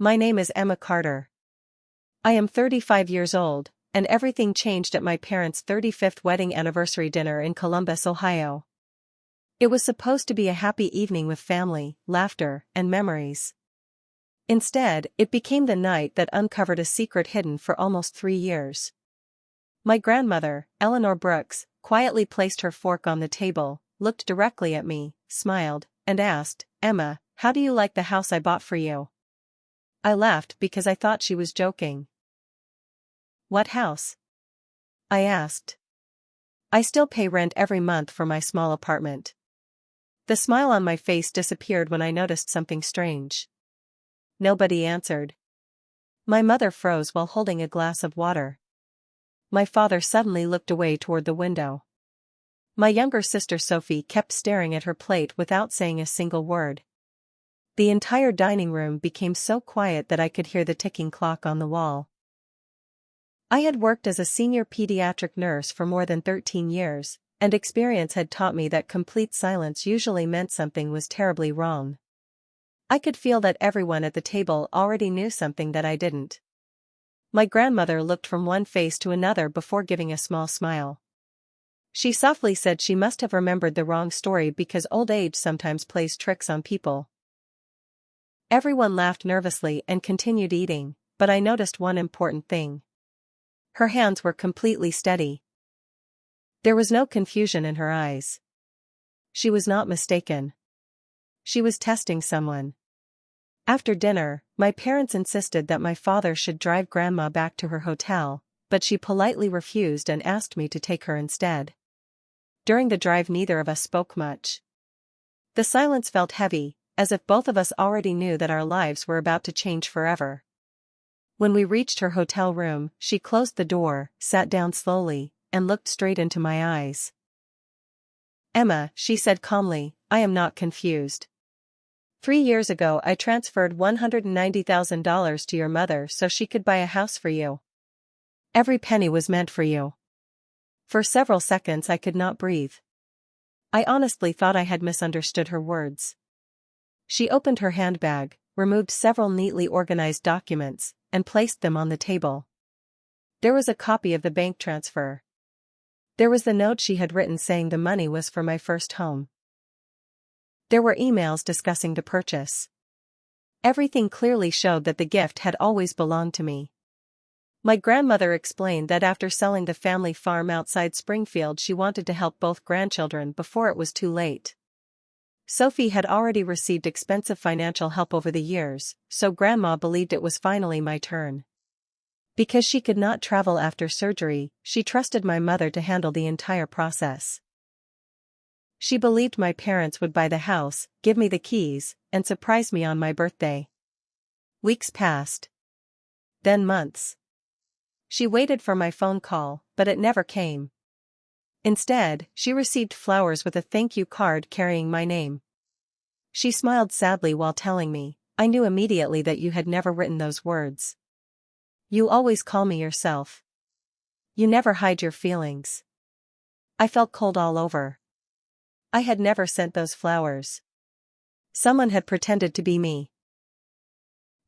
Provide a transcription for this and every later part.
My name is Emma Carter. I am 35 years old, and everything changed at my parents' 35th wedding anniversary dinner in Columbus, Ohio. It was supposed to be a happy evening with family, laughter, and memories. Instead, it became the night that uncovered a secret hidden for almost 3 years. My grandmother, Eleanor Brooks, quietly placed her fork on the table, looked directly at me, smiled, and asked, "Emma, how do you like the house I bought for you?" I laughed because I thought she was joking. "What house?" I asked. "I still pay rent every month for my small apartment." The smile on my face disappeared when I noticed something strange. Nobody answered. My mother froze while holding a glass of water. My father suddenly looked away toward the window. My younger sister Sophie kept staring at her plate without saying a single word. The entire dining room became so quiet that I could hear the ticking clock on the wall. I had worked as a senior pediatric nurse for more than 13 years, and experience had taught me that complete silence usually meant something was terribly wrong. I could feel that everyone at the table already knew something that I didn't. My grandmother looked from one face to another before giving a small smile. She softly said she must have remembered the wrong story because old age sometimes plays tricks on people. Everyone laughed nervously and continued eating, but I noticed one important thing. Her hands were completely steady. There was no confusion in her eyes. She was not mistaken. She was testing someone. After dinner, my parents insisted that my father should drive Grandma back to her hotel, but she politely refused and asked me to take her instead. During the drive, neither of us spoke much. The silence felt heavy, as if both of us already knew that our lives were about to change forever. When we reached her hotel room, she closed the door, sat down slowly, and looked straight into my eyes. "Emma," she said calmly, "I am not confused. 3 years ago I transferred $190,000 to your mother so she could buy a house for you. Every penny was meant for you." For several seconds I could not breathe. I honestly thought I had misunderstood her words. She opened her handbag, removed several neatly organized documents, and placed them on the table. There was a copy of the bank transfer. There was the note she had written saying the money was for my first home. There were emails discussing the purchase. Everything clearly showed that the gift had always belonged to me. My grandmother explained that after selling the family farm outside Springfield, she wanted to help both grandchildren before it was too late. Sophie had already received expensive financial help over the years, so Grandma believed it was finally my turn. Because she could not travel after surgery, she trusted my mother to handle the entire process. She believed my parents would buy the house, give me the keys, and surprise me on my birthday. Weeks passed. Then months. She waited for my phone call, but it never came. Instead, she received flowers with a thank you card carrying my name. She smiled sadly while telling me, "I knew immediately that you had never written those words. You always call me yourself. You never hide your feelings." I felt cold all over. I had never sent those flowers. Someone had pretended to be me.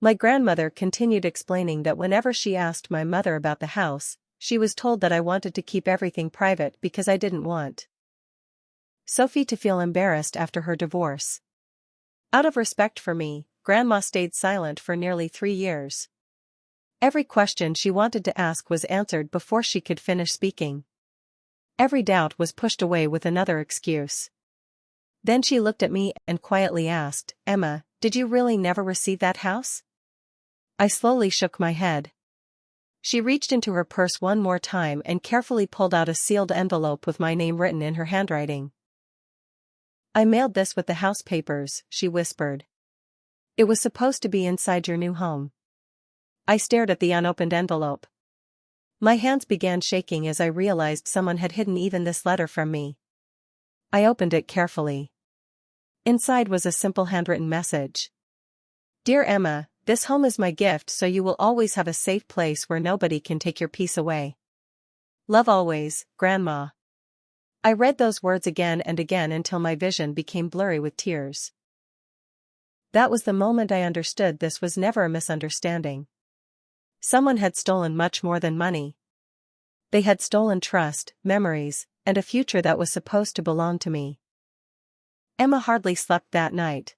My grandmother continued explaining that whenever she asked my mother about the house, she was told that I wanted to keep everything private because I didn't want Sophie to feel embarrassed after her divorce. Out of respect for me, Grandma stayed silent for nearly 3 years. Every question she wanted to ask was answered before she could finish speaking. Every doubt was pushed away with another excuse. Then she looked at me and quietly asked, "Emma, did you really never receive that house?" I slowly shook my head. She reached into her purse one more time and carefully pulled out a sealed envelope with my name written in her handwriting. "I mailed this with the house papers," she whispered. "It was supposed to be inside your new home." I stared at the unopened envelope. My hands began shaking as I realized someone had hidden even this letter from me. I opened it carefully. Inside was a simple handwritten message. "Dear Emma, this home is my gift so you will always have a safe place where nobody can take your peace away. Love always, Grandma." I read those words again and again until my vision became blurry with tears. That was the moment I understood this was never a misunderstanding. Someone had stolen much more than money. They had stolen trust, memories, and a future that was supposed to belong to me. Emma hardly slept that night.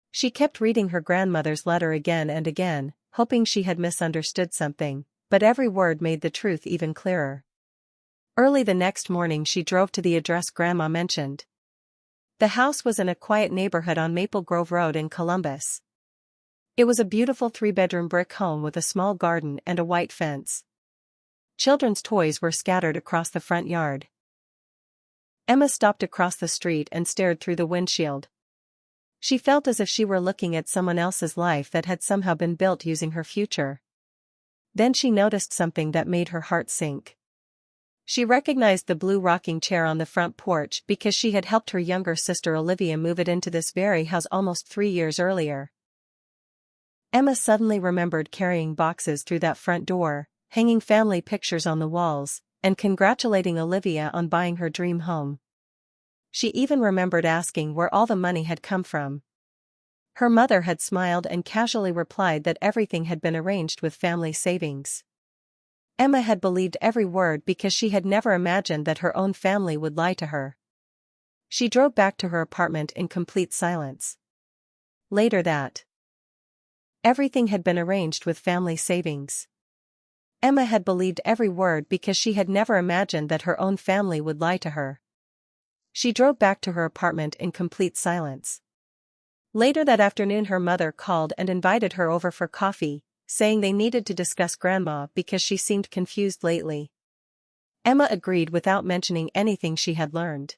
She kept reading her grandmother's letter again and again, hoping she had misunderstood something, but every word made the truth even clearer. Early the next morning she drove to the address Grandma mentioned. The house was in a quiet neighborhood on Maple Grove Road in Columbus. It was a beautiful three-bedroom brick home with a small garden and a white fence. Children's toys were scattered across the front yard. Emma stopped across the street and stared through the windshield. She felt as if she were looking at someone else's life that had somehow been built using her future. Then she noticed something that made her heart sink. She recognized the blue rocking chair on the front porch because she had helped her younger sister Olivia move it into this very house almost 3 years earlier. Emma suddenly remembered carrying boxes through that front door, hanging family pictures on the walls, and congratulating Olivia on buying her dream home. She even remembered asking where all the money had come from. Her mother had smiled and casually replied that everything had been arranged with family savings. Emma had believed every word because she had never imagined that her own family would lie to her. She drove back to her apartment in complete silence. Later that everything had been arranged with family savings. Emma had believed every word because she had never imagined that her own family would lie to her. She drove back to her apartment in complete silence. Later that afternoon her mother called and invited her over for coffee, saying they needed to discuss Grandma because she seemed confused lately. Emma agreed without mentioning anything she had learned.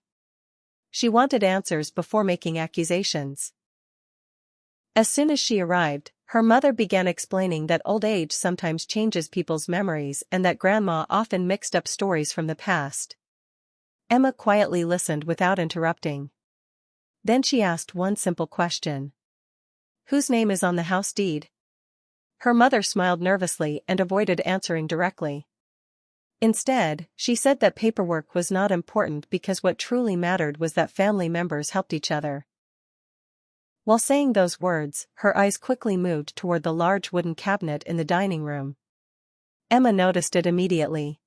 She wanted answers before making accusations. As soon as she arrived, her mother began explaining that old age sometimes changes people's memories and that Grandma often mixed up stories from the past. Emma quietly listened without interrupting. Then she asked one simple question. Whose name is on the house deed? Her mother smiled nervously and avoided answering directly. Instead, she said that paperwork was not important because what truly mattered was that family members helped each other. While saying those words, her eyes quickly moved toward the large wooden cabinet in the dining room. Emma noticed it immediately.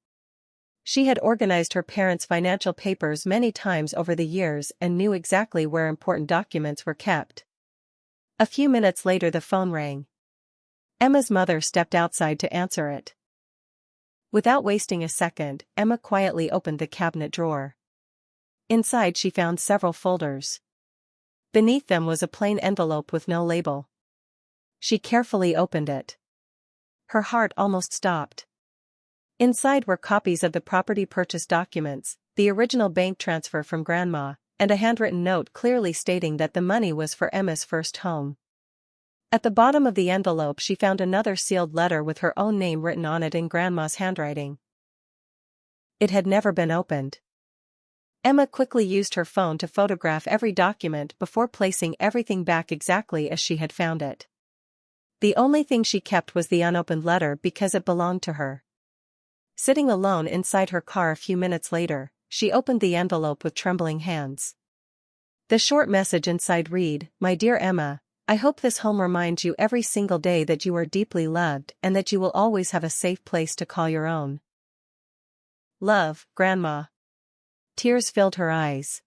She had organized her parents' financial papers many times over the years and knew exactly where important documents were kept. A few minutes later the phone rang. Emma's mother stepped outside to answer it. Without wasting a second, Emma quietly opened the cabinet drawer. Inside she found several folders. Beneath them was a plain envelope with no label. She carefully opened it. Her heart almost stopped. Inside were copies of the property purchase documents, the original bank transfer from Grandma, and a handwritten note clearly stating that the money was for Emma's first home. At the bottom of the envelope she found another sealed letter with her own name written on it in Grandma's handwriting. It had never been opened. Emma quickly used her phone to photograph every document before placing everything back exactly as she had found it. The only thing she kept was the unopened letter because it belonged to her. Sitting alone inside her car a few minutes later, she opened the envelope with trembling hands. The short message inside read, "My dear Emma, I hope this home reminds you every single day that you are deeply loved and that you will always have a safe place to call your own. Love, Grandma." Tears filled her eyes.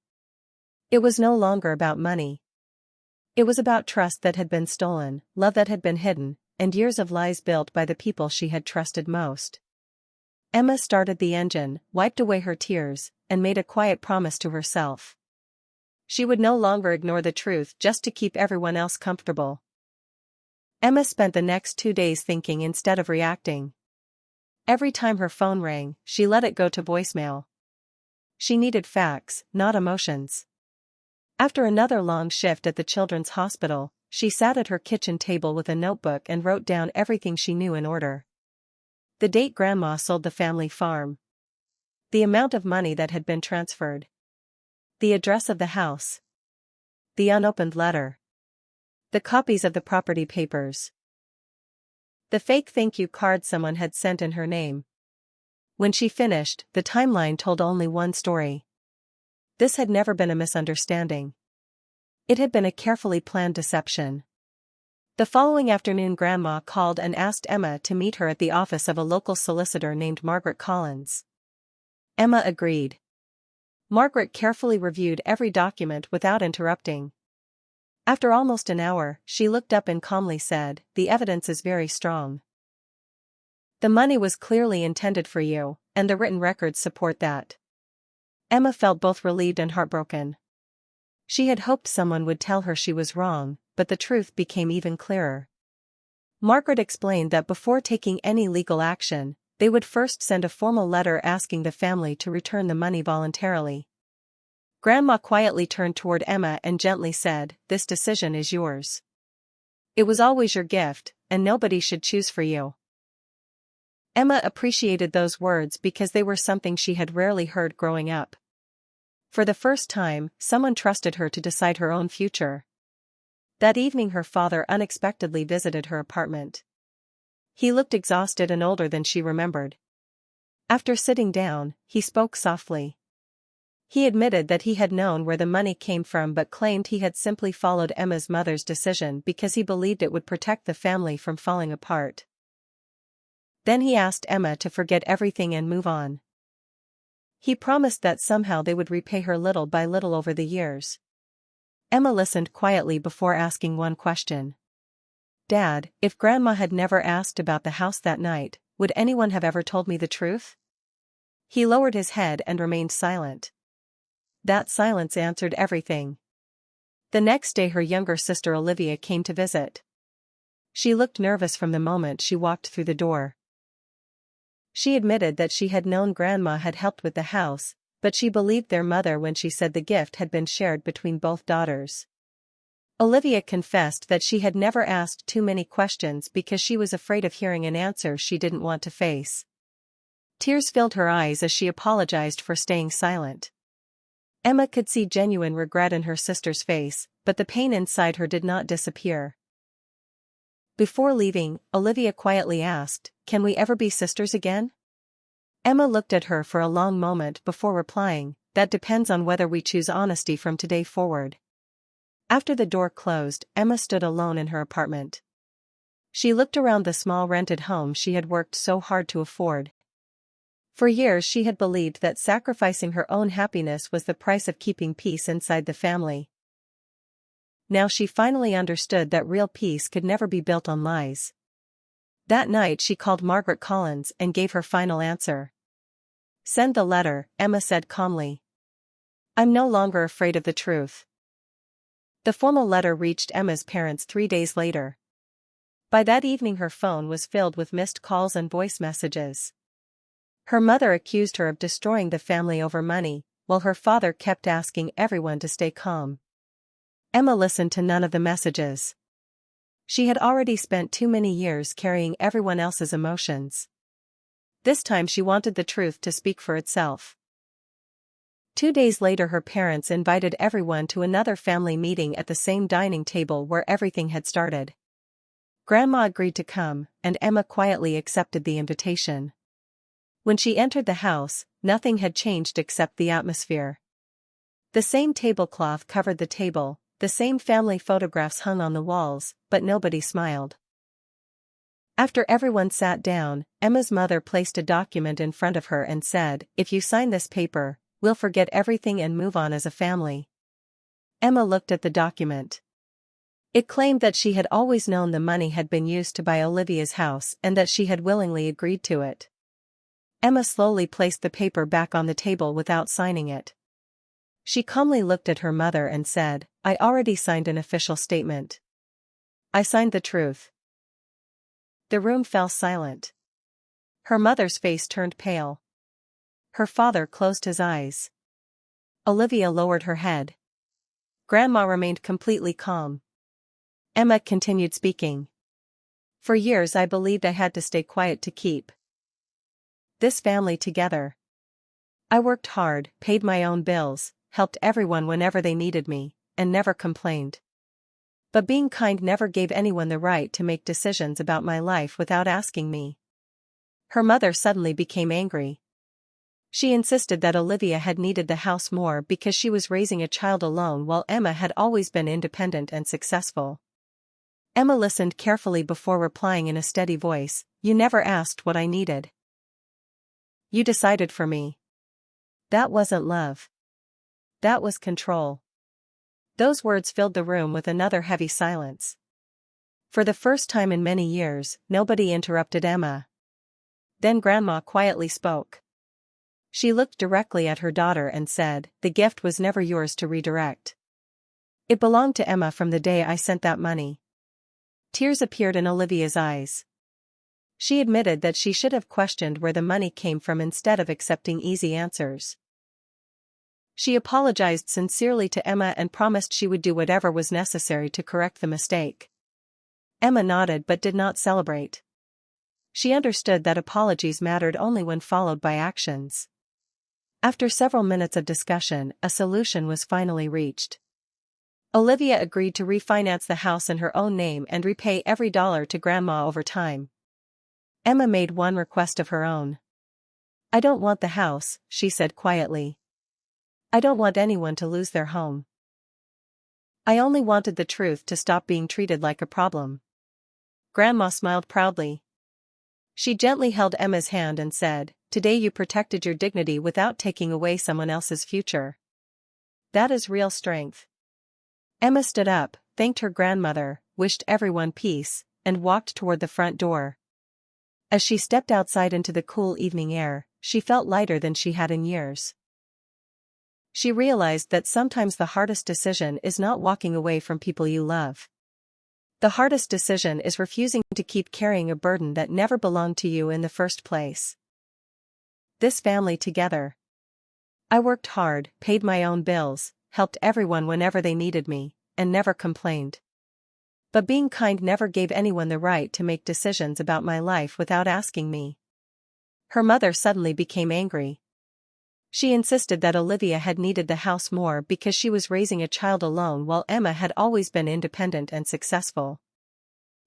It was no longer about money. It was about trust that had been stolen, love that had been hidden, and years of lies built by the people she had trusted most. Emma started the engine, wiped away her tears, and made a quiet promise to herself. She would no longer ignore the truth just to keep everyone else comfortable. Emma spent the next 2 days thinking instead of reacting. Every time her phone rang, she let it go to voicemail. She needed facts, not emotions. After another long shift at the children's hospital, she sat at her kitchen table with a notebook and wrote down everything she knew in order. The date Grandma sold the family farm. The amount of money that had been transferred. The address of the house. The unopened letter. The copies of the property papers. The fake thank you card someone had sent in her name. When she finished, the timeline told only one story. This had never been a misunderstanding. It had been a carefully planned deception. The following afternoon Grandma called and asked Emma to meet her at the office of a local solicitor named Margaret Collins. Emma agreed. Margaret carefully reviewed every document without interrupting. After almost an hour, she looked up and calmly said, "The evidence is very strong. The money was clearly intended for you, and the written records support that." Emma felt both relieved and heartbroken. She had hoped someone would tell her she was wrong, but the truth became even clearer. Margaret explained that before taking any legal action, they would first send a formal letter asking the family to return the money voluntarily. Grandma quietly turned toward Emma and gently said, "This decision is yours. It was always your gift, and nobody should choose for you." Emma appreciated those words because they were something she had rarely heard growing up. For the first time, someone trusted her to decide her own future. That evening her father unexpectedly visited her apartment. He looked exhausted and older than she remembered. After sitting down, he spoke softly. He admitted that he had known where the money came from but claimed he had simply followed Emma's mother's decision because he believed it would protect the family from falling apart. Then he asked Emma to forget everything and move on. He promised that somehow they would repay her little by little over the years. Emma listened quietly before asking one question. "Dad, if Grandma had never asked about the house that night, would anyone have ever told me the truth?" He lowered his head and remained silent. That silence answered everything. The next day her younger sister Olivia came to visit. She looked nervous from the moment she walked through the door. She admitted that she had known Grandma had helped with the house, but she believed their mother when she said the gift had been shared between both daughters. Olivia confessed that she had never asked too many questions because she was afraid of hearing an answer she didn't want to face. Tears filled her eyes as she apologized for staying silent. Emma could see genuine regret in her sister's face, but the pain inside her did not disappear. Before leaving, Olivia quietly asked, "Can we ever be sisters again?" Emma looked at her for a long moment before replying, "That depends on whether we choose honesty from today forward." After the door closed, Emma stood alone in her apartment. She looked around the small rented home she had worked so hard to afford. For years she had believed that sacrificing her own happiness was the price of keeping peace inside the family. Now she finally understood that real peace could never be built on lies. That night she called Margaret Collins and gave her final answer. "Send the letter," Emma said calmly. "I'm no longer afraid of the truth." The formal letter reached Emma's parents 3 days later. By that evening her phone was filled with missed calls and voice messages. Her mother accused her of destroying the family over money, while her father kept asking everyone to stay calm. Emma listened to none of the messages. She had already spent too many years carrying everyone else's emotions. This time she wanted the truth to speak for itself. 2 days later her parents invited everyone to another family meeting at the same dining table where everything had started. Grandma agreed to come, and Emma quietly accepted the invitation. When she entered the house, nothing had changed except the atmosphere. The same tablecloth covered the table, the same family photographs hung on the walls, but nobody smiled. After everyone sat down, Emma's mother placed a document in front of her and said, "If you sign this paper, we'll forget everything and move on as a family." Emma looked at the document. It claimed that she had always known the money had been used to buy Olivia's house and that she had willingly agreed to it. Emma slowly placed the paper back on the table without signing it. She calmly looked at her mother and said, "I already signed an official statement. I signed the truth." The room fell silent. Her mother's face turned pale. Her father closed his eyes. Olivia lowered her head. Grandma remained completely calm. Emma continued speaking. "For years I believed I had to stay quiet to keep this family together. I worked hard, paid my own bills, helped everyone whenever they needed me, and never complained. But being kind never gave anyone the right to make decisions about my life without asking me." Her mother suddenly became angry. She insisted that Olivia had needed the house more because she was raising a child alone while Emma had always been independent and successful. Emma listened carefully before replying in a steady voice, "You never asked what I needed. You decided for me. That wasn't love. That was control." Those words filled the room with another heavy silence. For the first time in many years, nobody interrupted Emma. Then Grandma quietly spoke. She looked directly at her daughter and said, "The gift was never yours to redirect. It belonged to Emma from the day I sent that money." Tears appeared in Olivia's eyes. She admitted that she should have questioned where the money came from instead of accepting easy answers. She apologized sincerely to Emma and promised she would do whatever was necessary to correct the mistake. Emma nodded but did not celebrate. She understood that apologies mattered only when followed by actions. After several minutes of discussion, a solution was finally reached. Olivia agreed to refinance the house in her own name and repay every dollar to Grandma over time. Emma made one request of her own. "I don't want the house," she said quietly. "I don't want anyone to lose their home. I only wanted the truth to stop being treated like a problem." Grandma smiled proudly. She gently held Emma's hand and said, "Today you protected your dignity without taking away someone else's future. That is real strength." Emma stood up, thanked her grandmother, wished everyone peace, and walked toward the front door. As she stepped outside into the cool evening air, she felt lighter than she had in years. She realized that sometimes the hardest decision is not walking away from people you love. The hardest decision is refusing to keep carrying a burden that never belonged to you in the first place. This family together. I worked hard, paid my own bills, helped everyone whenever they needed me, and never complained. But being kind never gave anyone the right to make decisions about my life without asking me." Her mother suddenly became angry. She insisted that Olivia had needed the house more because she was raising a child alone while Emma had always been independent and successful.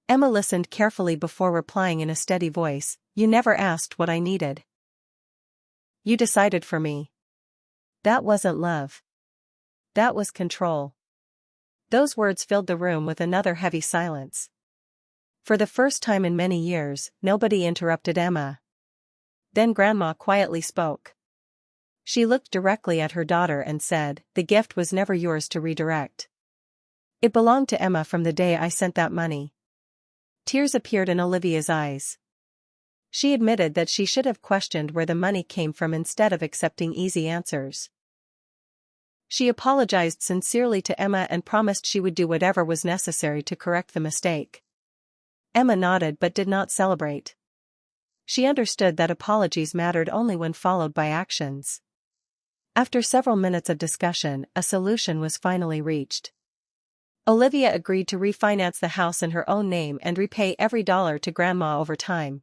Emma listened carefully before replying in a steady voice, "You never asked what I needed. You decided for me. That wasn't love. That was control." Those words filled the room with another heavy silence. For the first time in many years, nobody interrupted Emma. Then Grandma quietly spoke. She looked directly at her daughter and said, "The gift was never yours to redirect. It belonged to Emma from the day I sent that money." Tears appeared in Olivia's eyes. She admitted that she should have questioned where the money came from instead of accepting easy answers. She apologized sincerely to Emma and promised she would do whatever was necessary to correct the mistake. Emma nodded but did not celebrate. She understood that apologies mattered only when followed by actions. After several minutes of discussion, a solution was finally reached. Olivia agreed to refinance the house in her own name and repay every dollar to Grandma over time.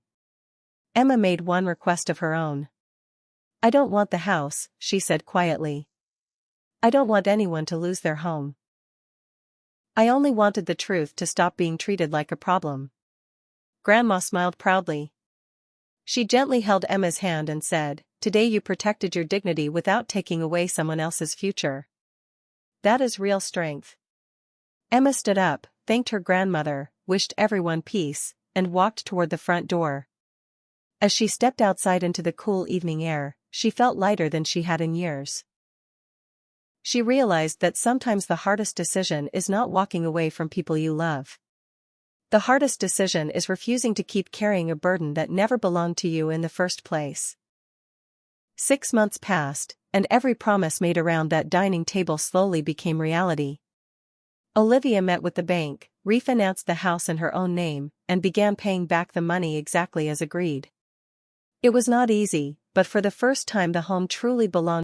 Emma made one request of her own. "I don't want the house," she said quietly. "I don't want anyone to lose their home. I only wanted the truth to stop being treated like a problem." Grandma smiled proudly. She gently held Emma's hand and said, "Today you protected your dignity without taking away someone else's future. That is real strength." Emma stood up, thanked her grandmother, wished everyone peace, and walked toward the front door. As she stepped outside into the cool evening air, she felt lighter than she had in years. She realized that sometimes the hardest decision is not walking away from people you love. The hardest decision is refusing to keep carrying a burden that never belonged to you in the first place. 6 months passed, and every promise made around that dining table slowly became reality. Olivia met with the bank, refinanced the house in her own name, and began paying back the money exactly as agreed. It was not easy, but for the first time the home truly belonged